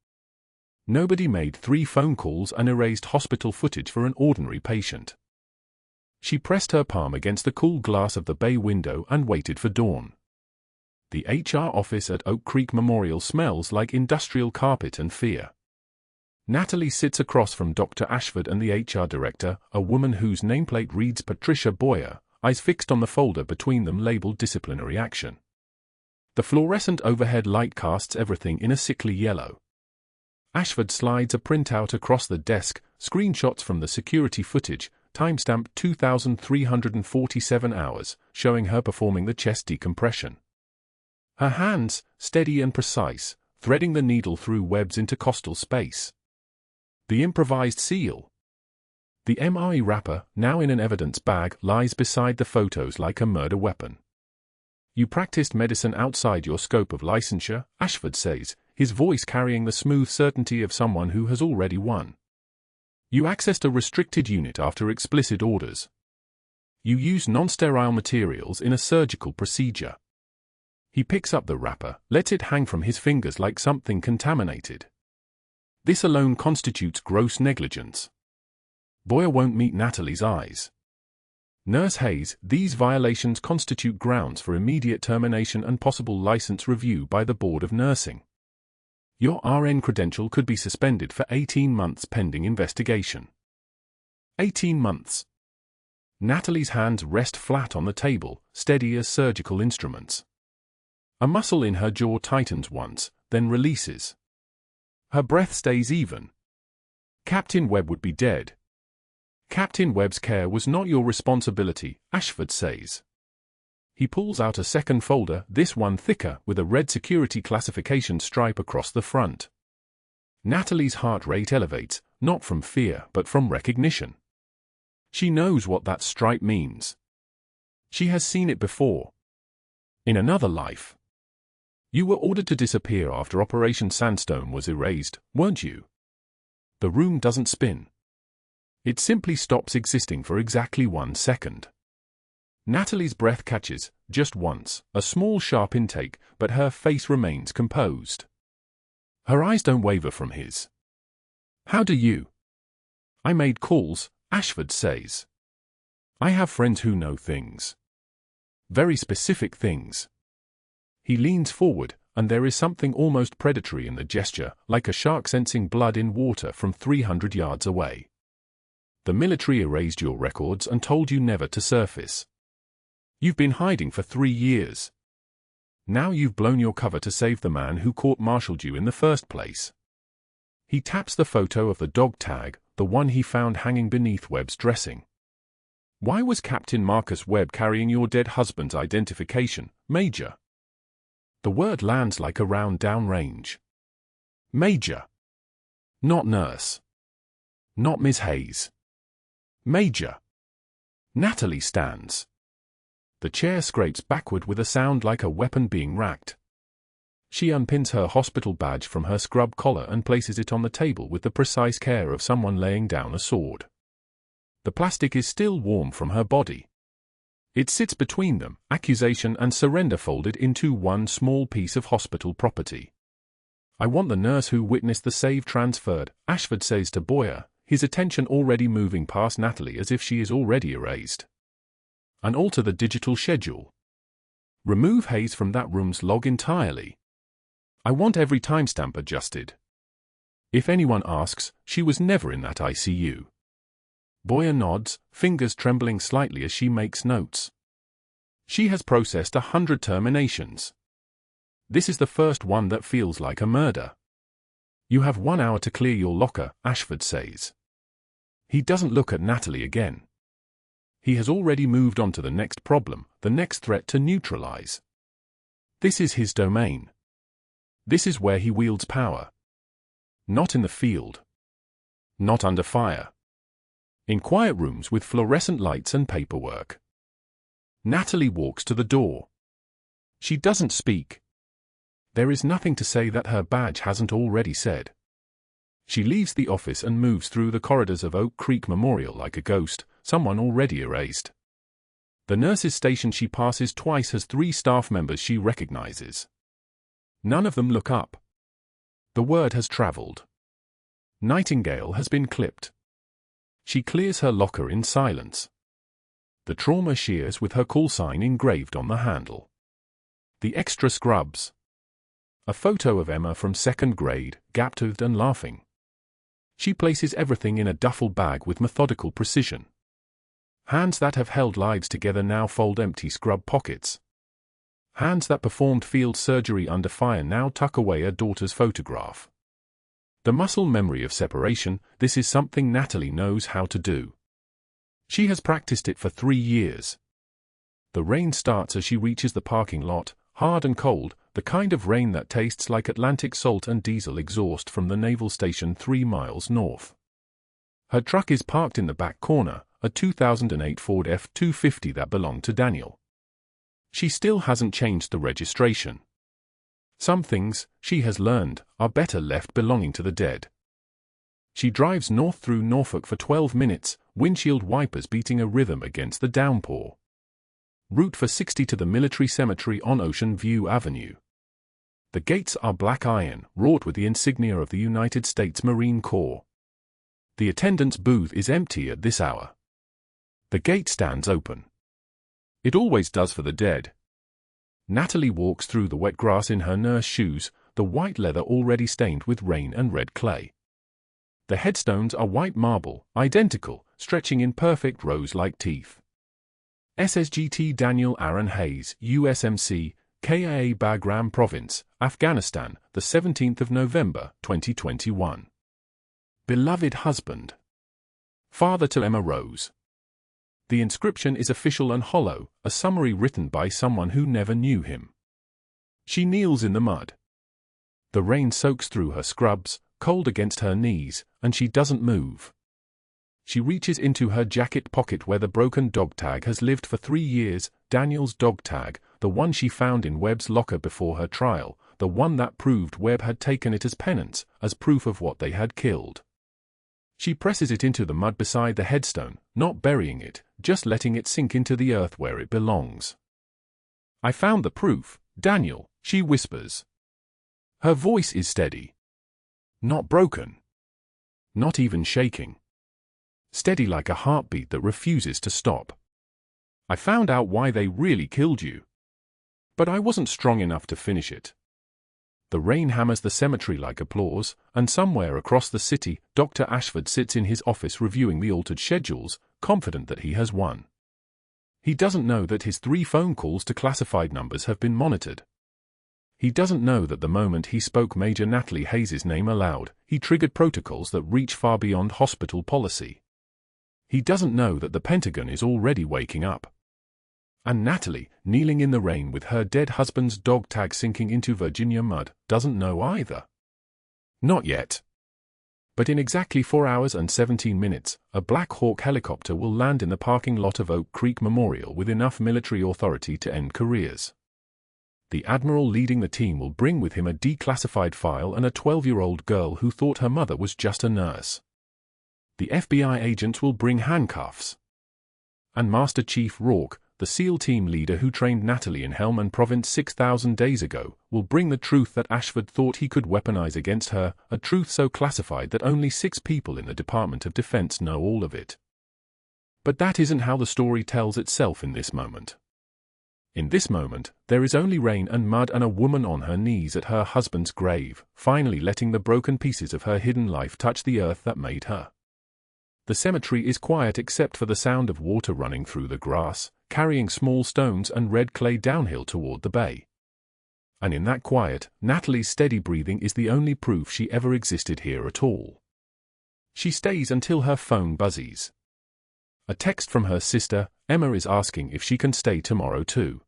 S1: Nobody made 3 phone calls and erased hospital footage for an ordinary patient. She pressed her palm against the cool glass of the bay window and waited for dawn. The HR office at Oak Creek Memorial smells like industrial carpet and fear. Natalie sits across from Dr. Ashford and the HR director, a woman whose nameplate reads Patricia Boyer, eyes fixed on the folder between them labeled disciplinary action. The fluorescent overhead light casts everything in a sickly yellow. Ashford slides a printout across the desk, screenshots from the security footage, timestamp 2,347 hours, showing her performing the chest decompression. Her hands, steady and precise, threading the needle through Webb's intercostal space. The improvised seal. The MRE wrapper, now in an evidence bag, lies beside the photos like a murder weapon. You practiced medicine outside your scope of licensure, Ashford says, his voice carrying the smooth certainty of someone who has already won. You accessed a restricted unit after explicit orders. You used non-sterile materials in a surgical procedure. He picks up the wrapper, lets it hang from his fingers like something contaminated. This alone constitutes gross negligence. Boyer won't meet Natalie's eyes. Nurse Hayes, these violations constitute grounds for immediate termination and possible license review by the Board of Nursing. Your RN credential could be suspended for 18 months pending investigation. 18 months. Natalie's hands rest flat on the table, steady as surgical instruments. A muscle in her jaw tightens once, then releases. Her breath stays even. Captain Webb would be dead. Captain Webb's care was not your responsibility, Ashford says. He pulls out a second folder, this one thicker, with a red security classification stripe across the front. Natalie's heart rate elevates, not from fear but from recognition. She knows what that stripe means. She has seen it before. In another life. You were ordered to disappear after Operation Sandstone was erased, weren't you? The room doesn't spin. It simply stops existing for exactly 1 second. Natalie's breath catches, just once, a small sharp intake, but her face remains composed. Her eyes don't waver from his. How do you? I made calls, Ashford says. I have friends who know things. Very specific things. He leans forward, and there is something almost predatory in the gesture, like a shark sensing blood in water from 300 yards away. The military erased your records and told you never to surface. You've been hiding for 3 years. Now you've blown your cover to save the man who court-martialed you in the first place. He taps the photo of the dog tag, the one he found hanging beneath Webb's dressing. Why was Captain Marcus Webb carrying your dead husband's identification, Major? The word lands like a round downrange. Major. Not nurse. Not Miss Hayes. Major. Natalie stands. The chair scrapes backward with a sound like a weapon being racked. She unpins her hospital badge from her scrub collar and places it on the table with the precise care of someone laying down a sword. The plastic is still warm from her body. It sits between them, accusation and surrender folded into one small piece of hospital property. I want the nurse who witnessed the save transferred, Ashford says to Boyer, his attention already moving past Natalie as if she is already erased. And alter the digital schedule. Remove Hayes from that room's log entirely. I want every timestamp adjusted. If anyone asks, she was never in that ICU. Boyer nods, fingers trembling slightly as she makes notes. She has processed 100 terminations. This is the first one that feels like a murder. You have 1 hour to clear your locker, Ashford says. He doesn't look at Natalie again. He has already moved on to the next problem, the next threat to neutralize. This is his domain. This is where he wields power. Not in the field. Not under fire. In quiet rooms with fluorescent lights and paperwork. Natalie walks to the door. She doesn't speak. There is nothing to say that her badge hasn't already said. She leaves the office and moves through the corridors of Oak Creek Memorial like a ghost, someone already erased. The nurse's station she passes twice has 3 staff members she recognizes. None of them look up. The word has traveled. Nightingale has been clipped. She clears her locker in silence. The trauma shears with her call sign engraved on the handle. The extra scrubs. A photo of Emma from 2nd grade, gap-toothed and laughing. She places everything in a duffel bag with methodical precision. Hands that have held lives together now fold empty scrub pockets. Hands that performed field surgery under fire now tuck away a daughter's photograph. The muscle memory of separation, this is something Natalie knows how to do. She has practiced it for 3 years. The rain starts as she reaches the parking lot, hard and cold, the kind of rain that tastes like Atlantic salt and diesel exhaust from the naval station 3 miles north. Her truck is parked in the back corner, a 2008 Ford F-250 that belonged to Daniel. She still hasn't changed the registration. Some things, she has learned, are better left belonging to the dead. She drives north through Norfolk for 12 minutes, windshield wipers beating a rhythm against the downpour. Route for 60 to the military cemetery on Ocean View Avenue. The gates are black iron, wrought with the insignia of the United States Marine Corps. The attendance booth is empty at this hour. The gate stands open. It always does for the dead. Natalie walks through the wet grass in her nurse shoes, the white leather already stained with rain and red clay. The headstones are white marble, identical, stretching in perfect rows like teeth. SSGT Daniel Aaron Hayes, USMC, KIA Bagram Province, Afghanistan, the 17th of November, 2021. Beloved husband. Father to Emma Rose. The inscription is official and hollow, a summary written by someone who never knew him. She kneels in the mud. The rain soaks through her scrubs, cold against her knees, and she doesn't move. She reaches into her jacket pocket where the broken dog tag has lived for 3 years, Daniel's dog tag, the one she found in Webb's locker before her trial, the one that proved Webb had taken it as penance, as proof of what they had killed. She presses it into the mud beside the headstone, not burying it, just letting it sink into the earth where it belongs. I found the proof, Daniel, she whispers. Her voice is steady. Not broken. Not even shaking. Steady like a heartbeat that refuses to stop. I found out why they really killed you. But I wasn't strong enough to finish it. The rain hammers the cemetery like applause, and somewhere across the city, Dr. Ashford sits in his office reviewing the altered schedules, confident that he has won. He doesn't know that his 3 phone calls to classified numbers have been monitored. He doesn't know that the moment he spoke Major Natalie Hayes' name aloud, he triggered protocols that reach far beyond hospital policy. He doesn't know that the Pentagon is already waking up. And Natalie, kneeling in the rain with her dead husband's dog tag sinking into Virginia mud, doesn't know either. Not yet. But in exactly 4 hours and 17 minutes, a Black Hawk helicopter will land in the parking lot of Oak Creek Memorial with enough military authority to end careers. The admiral leading the team will bring with him a declassified file and a 12-year-old girl who thought her mother was just a nurse. The FBI agents will bring handcuffs. And Master Chief Rourke, the SEAL team leader who trained Natalie in Helmand Province 6,000 days ago, will bring the truth that Ashford thought he could weaponize against her, a truth so classified that only 6 people in the Department of Defense know all of it. But that isn't how the story tells itself in this moment. In this moment, there is only rain and mud and a woman on her knees at her husband's grave, finally letting the broken pieces of her hidden life touch the earth that made her. The cemetery is quiet except for the sound of water running through the grass, carrying small stones and red clay downhill toward the bay. And in that quiet, Natalie's steady breathing is the only proof she ever existed here at all. She stays until her phone buzzes. A text from her sister, Emma, is asking if she can stay tomorrow too.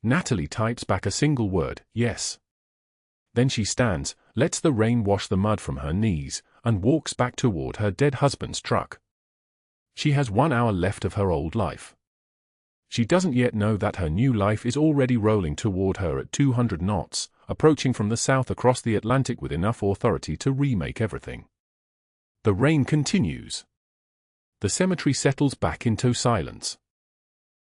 S1: Natalie types back a single word, yes. Then she stands, lets the rain wash the mud from her knees, and walks back toward her dead husband's truck. She has 1 hour left of her old life. She doesn't yet know that her new life is already rolling toward her at 200 knots, approaching from the south across the Atlantic with enough authority to remake everything. The rain continues. The cemetery settles back into silence.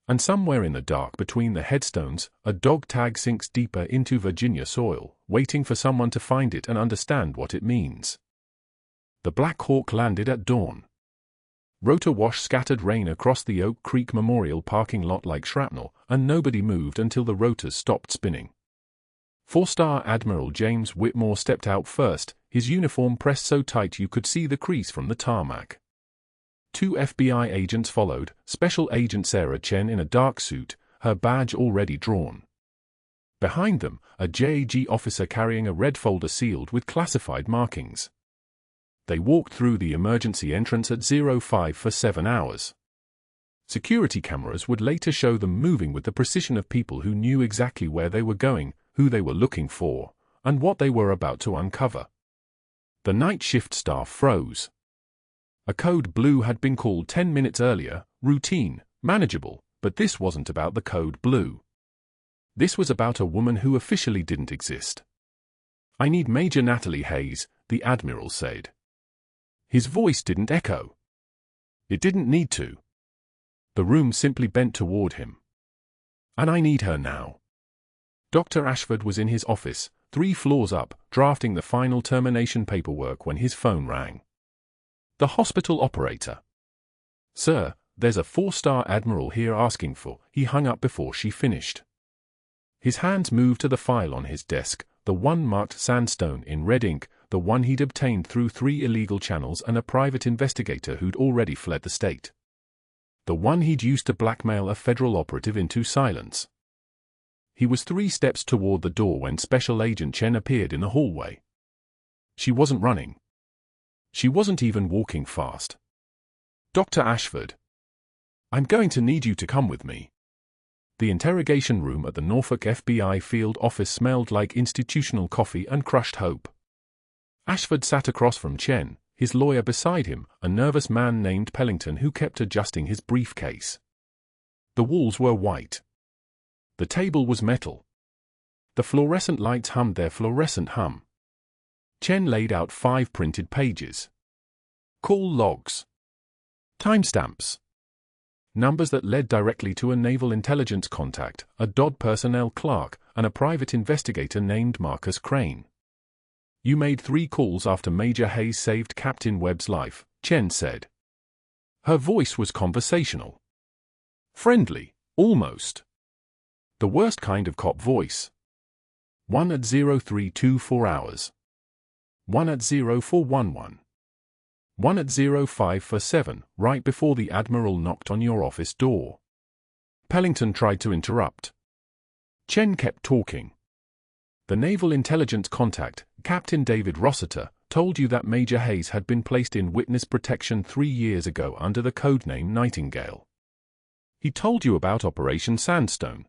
S1: And somewhere in the dark between the headstones, a dog tag sinks deeper into Virginia soil, waiting for someone to find it and understand what it means. The Black Hawk landed at dawn. Rotor wash scattered rain across the Oak Creek Memorial parking lot like shrapnel, and nobody moved until the rotors stopped spinning. 4-star Admiral James Whitmore stepped out first, his uniform pressed so tight you could see the crease from the tarmac. 2 FBI agents followed, Special Agent Sarah Chen in a dark suit, her badge already drawn. Behind them, a JAG officer carrying a red folder sealed with classified markings. They walked through the emergency entrance at 05 for 7 hours. Security cameras would later show them moving with the precision of people who knew exactly where they were going, who they were looking for, and what they were about to uncover. The night shift staff froze. A code blue had been called 10 minutes earlier, routine, manageable, but this wasn't about the code blue. This was about a woman who officially didn't exist. "I need Major Natalie Hayes," the Admiral said. His voice didn't echo. It didn't need to. The room simply bent toward him. "And I need her now." Dr. Ashford was in his office, 3 floors up, drafting the final termination paperwork when his phone rang. The hospital operator. "Sir, there's a 4-star admiral here asking for..." He hung up before she finished. His hands moved to the file on his desk, the one marked Sandstone in red ink, the one he'd obtained through 3 illegal channels and a private investigator who'd already fled the state. The one he'd used to blackmail a federal operative into silence. He was 3 steps toward the door when Special Agent Chen appeared in the hallway. She wasn't running. She wasn't even walking fast. "Dr. Ashford, I'm going to need you to come with me." The interrogation room at the Norfolk FBI field office smelled like institutional coffee and crushed hope. Ashford sat across from Chen, his lawyer beside him, a nervous man named Pellington who kept adjusting his briefcase. The walls were white. The table was metal. The fluorescent lights hummed their fluorescent hum. Chen laid out 5 printed pages. Call logs. Timestamps. Numbers that led directly to a naval intelligence contact, a DOD personnel clerk, and a private investigator named Marcus Crane. "You made 3 calls after Major Hayes saved Captain Webb's life," Chen said. Her voice was conversational. Friendly, almost. The worst kind of cop voice. 1 at 0324 hours. 1 at 0411. 1 at 0547, right before the Admiral knocked on your office door. Pellington tried to interrupt. Chen kept talking. "The Naval Intelligence contact, Captain David Rossiter, told you that Major Hayes had been placed in witness protection 3 years ago under the codename Nightingale. He told you about Operation Sandstone.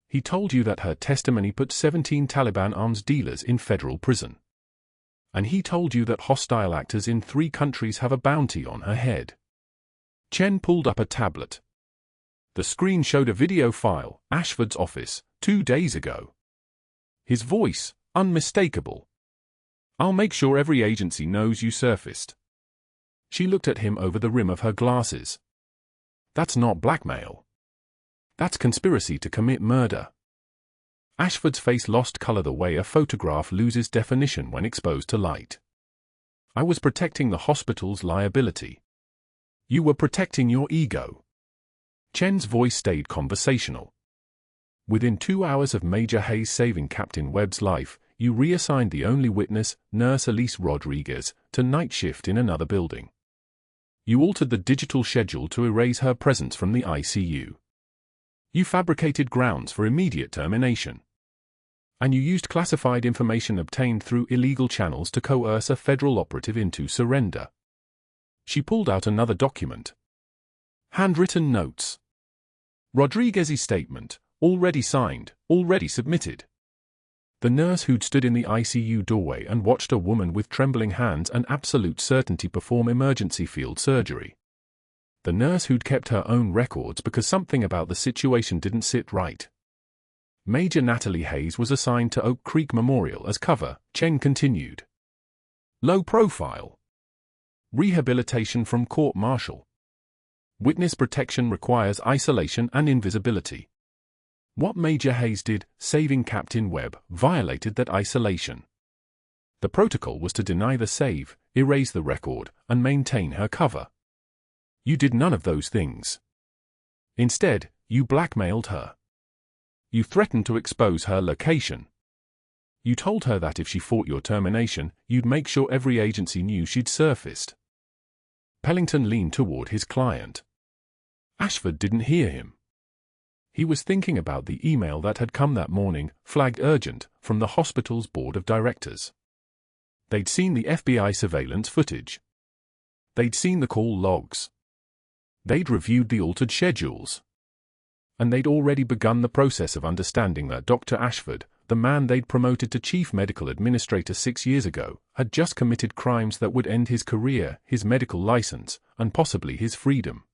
S1: He told you that her testimony put 17 Taliban arms dealers in federal prison. And he told you that hostile actors in 3 countries have a bounty on her head." Chen pulled up a tablet. The screen showed a video file, Ashford's office, 2 days ago. His voice, unmistakable. "I'll make sure every agency knows you surfaced." She looked at him over the rim of her glasses. "That's not blackmail. That's conspiracy to commit murder." Ashford's face lost color the way a photograph loses definition when exposed to light. "I was protecting the hospital's liability. You were protecting your ego." Chen's voice stayed conversational. "Within 2 hours of Major Hayes saving Captain Webb's life, you reassigned the only witness, Nurse Elise Rodriguez, to night shift in another building. You altered the digital schedule to erase her presence from the ICU. You fabricated grounds for immediate termination. And you used classified information obtained through illegal channels to coerce a federal operative into surrender." She pulled out another document. Handwritten notes. Rodriguez's statement, already signed, already submitted. The nurse who'd stood in the ICU doorway and watched a woman with trembling hands and absolute certainty perform emergency field surgery. The nurse who'd kept her own records because something about the situation didn't sit right. Major Natalie Hayes was assigned to Oak Creek Memorial as cover, Chen continued. Low profile. Rehabilitation from court-martial. Witness protection requires isolation and invisibility. What Major Hayes did, saving Captain Webb, violated that isolation. The protocol was to deny the save, erase the record, and maintain her cover. You did none of those things. Instead, you blackmailed her. You threatened to expose her location. You told her that if she fought your termination, you'd make sure every agency knew she'd surfaced. Pellington leaned toward his client. Ashford didn't hear him. He was thinking about the email that had come that morning, flagged urgent, from the hospital's board of directors. They'd seen the FBI surveillance footage. They'd seen the call logs. They'd reviewed the altered schedules. And they'd already begun the process of understanding that Dr. Ashford, the man they'd promoted to chief medical administrator 6 years ago, had just committed crimes that would end his career, his medical license, and possibly his freedom.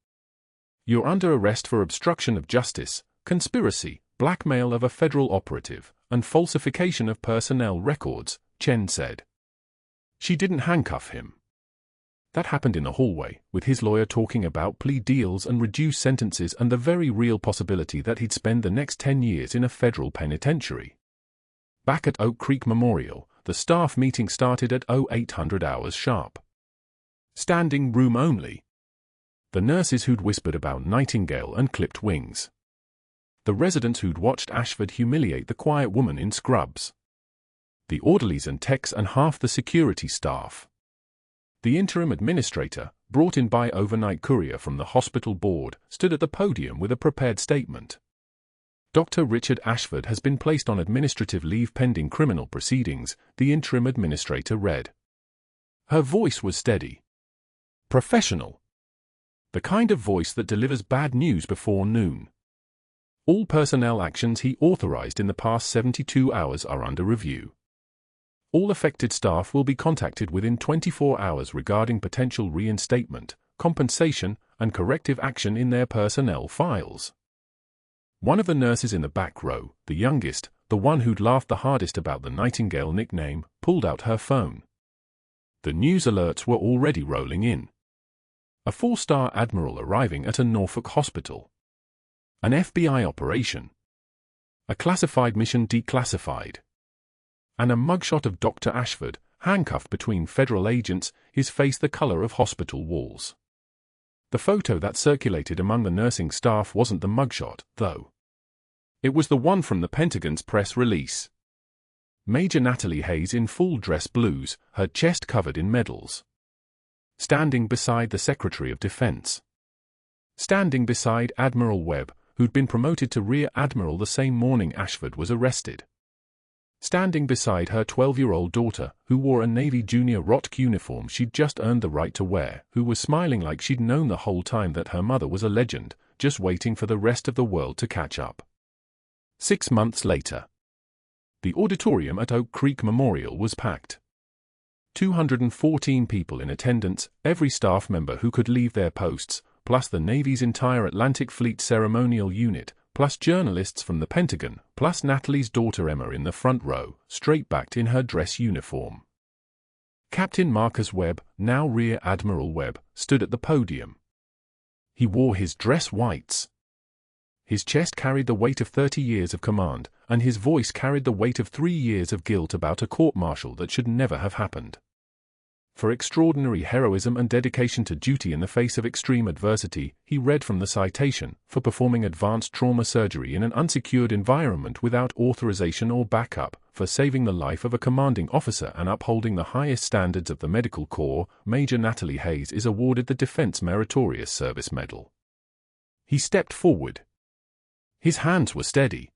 S1: "You're under arrest for obstruction of justice, conspiracy, blackmail of a federal operative, and falsification of personnel records," Chen said. She didn't handcuff him. That happened in the hallway, with his lawyer talking about plea deals and reduced sentences and the very real possibility that he'd spend the next 10 years in a federal penitentiary. Back at Oak Creek Memorial, the staff meeting started at 0800 hours sharp. Standing room only. The nurses who'd whispered about Nightingale and clipped wings. The residents who'd watched Ashford humiliate the quiet woman in scrubs. The orderlies and techs and half the security staff. The interim administrator, brought in by overnight courier from the hospital board, stood at the podium with a prepared statement. Dr. Richard Ashford has been placed on administrative leave pending criminal proceedings, the interim administrator read. Her voice was steady. Professional. The kind of voice that delivers bad news before noon. All personnel actions he authorized in the past 72 hours are under review. All affected staff will be contacted within 24 hours regarding potential reinstatement, compensation, and corrective action in their personnel files. One of the nurses in the back row, the youngest, the one who'd laughed the hardest about the Nightingale nickname, pulled out her phone. The news alerts were already rolling in. A 4-star admiral arriving at a Norfolk hospital. An FBI operation. A classified mission declassified. And a mugshot of Dr. Ashford, handcuffed between federal agents, his face the color of hospital walls. The photo that circulated among the nursing staff wasn't the mugshot, though. It was the one from the Pentagon's press release. Major Natalie Hayes in full dress blues, her chest covered in medals. Standing beside the Secretary of Defense. Standing beside Admiral Webb, who'd been promoted to Rear Admiral the same morning Ashford was arrested. Standing beside her 12-year-old daughter, who wore a Navy Junior ROTC uniform she'd just earned the right to wear, who was smiling like she'd known the whole time that her mother was a legend, just waiting for the rest of the world to catch up. 6 months later. The auditorium at Oak Creek Memorial was packed. 214 people in attendance, every staff member who could leave their posts, plus the Navy's entire Atlantic Fleet ceremonial unit, plus journalists from the Pentagon, plus Natalie's daughter Emma in the front row, straight-backed in her dress uniform. Captain Marcus Webb, now Rear Admiral Webb, stood at the podium. He wore his dress whites. His chest carried the weight of 30 years of command, and his voice carried the weight of 3 years of guilt about a court-martial that should never have happened. For extraordinary heroism and dedication to duty in the face of extreme adversity, he read from the citation, for performing advanced trauma surgery in an unsecured environment without authorization or backup, for saving the life of a commanding officer and upholding the highest standards of the medical corps, Major Natalie Hayes is awarded the Defense Meritorious Service Medal. He stepped forward. His hands were steady.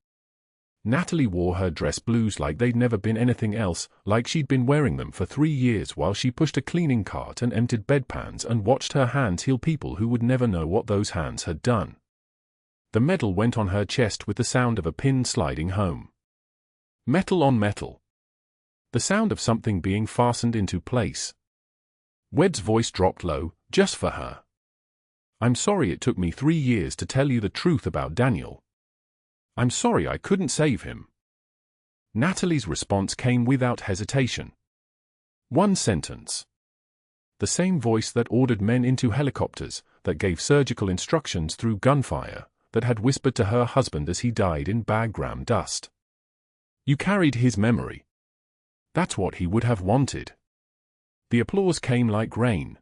S1: Natalie wore her dress blues like they'd never been anything else, like she'd been wearing them for 3 years while she pushed a cleaning cart and emptied bedpans and watched her hands heal people who would never know what those hands had done. The medal went on her chest with the sound of a pin sliding home. Metal on metal. The sound of something being fastened into place. Webb's voice dropped low, just for her. I'm sorry it took me 3 years to tell you the truth about Daniel. I'm sorry I couldn't save him. Natalie's response came without hesitation. One sentence. The same voice that ordered men into helicopters, that gave surgical instructions through gunfire, that had whispered to her husband as he died in Bagram dust. You carried his memory. That's what he would have wanted. The applause came like rain.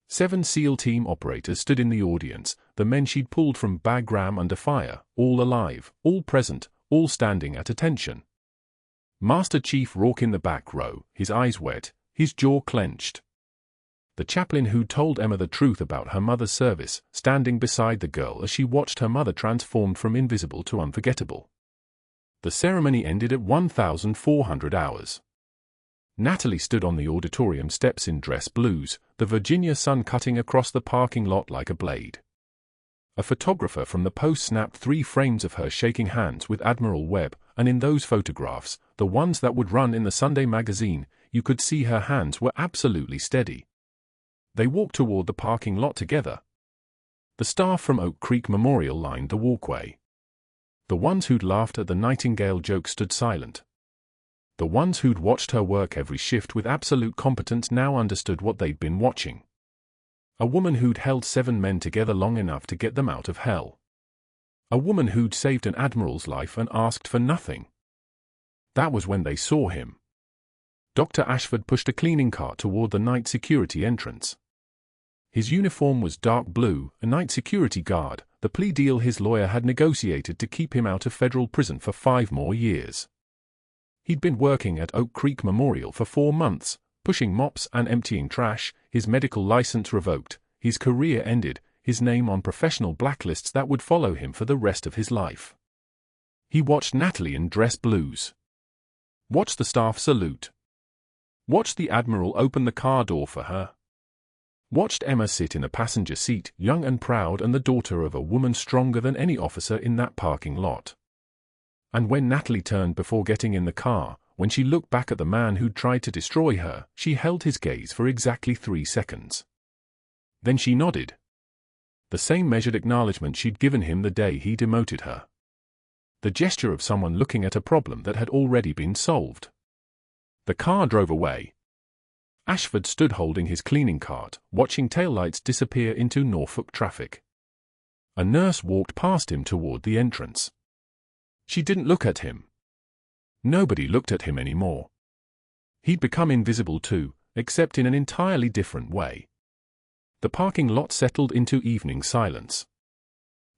S1: 7 SEAL team operators stood in the audience, the men she'd pulled from Bagram under fire, all alive, all present, all standing at attention. Master Chief Rourke in the back row, his eyes wet, his jaw clenched. The chaplain who'd told Emma the truth about her mother's service, standing beside the girl as she watched her mother transformed from invisible to unforgettable. The ceremony ended at 1,400 hours. Natalie stood on the auditorium steps in dress blues, the Virginia sun cutting across the parking lot like a blade. A photographer from the Post snapped 3 frames of her shaking hands with Admiral Webb, and in those photographs, the ones that would run in the Sunday magazine, you could see her hands were absolutely steady. They walked toward the parking lot together. The staff from Oak Creek Memorial lined the walkway. The ones who'd laughed at the Nightingale joke stood silent. The ones who'd watched her work every shift with absolute competence now understood what they'd been watching. A woman who'd held 7 men together long enough to get them out of hell. A woman who'd saved an admiral's life and asked for nothing. That was when they saw him. Dr. Ashford pushed a cleaning cart toward the night security entrance. His uniform was dark blue, a night security guard, the plea deal his lawyer had negotiated to keep him out of federal prison for 5 more years. He'd been working at Oak Creek Memorial for 4 months, pushing mops and emptying trash, his medical license revoked, his career ended, his name on professional blacklists that would follow him for the rest of his life. He watched Natalie in dress blues. Watched the staff salute. Watched the Admiral open the car door for her. Watched Emma sit in a passenger seat, young and proud and the daughter of a woman stronger than any officer in that parking lot. And when Natalie turned before getting in the car, when she looked back at the man who'd tried to destroy her, she held his gaze for exactly 3 seconds. Then she nodded. The same measured acknowledgement she'd given him the day he demoted her. The gesture of someone looking at a problem that had already been solved. The car drove away. Ashford stood holding his cleaning cart, watching taillights disappear into Norfolk traffic. A nurse walked past him toward the entrance. She didn't look at him. Nobody looked at him anymore. He'd become invisible too, except in an entirely different way. The parking lot settled into evening silence.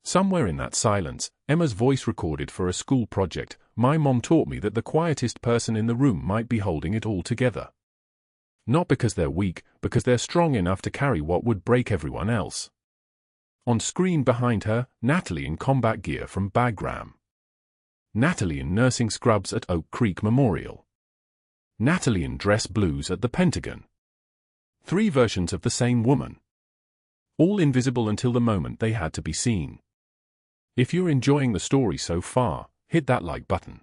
S1: Somewhere in that silence, Emma's voice recorded for a school project, "My mom taught me that the quietest person in the room might be holding it all together. Not because they're weak, because they're strong enough to carry what would break everyone else." On screen behind her, Natalie in combat gear from Bagram. Natalie in nursing scrubs at Oak Creek Memorial. Natalie in dress blues at the Pentagon. 3 versions of the same woman. All invisible until the moment they had to be seen. If you're enjoying the story so far, hit that like button.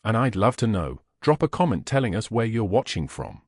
S1: And I'd love to know, drop a comment telling us where you're watching from.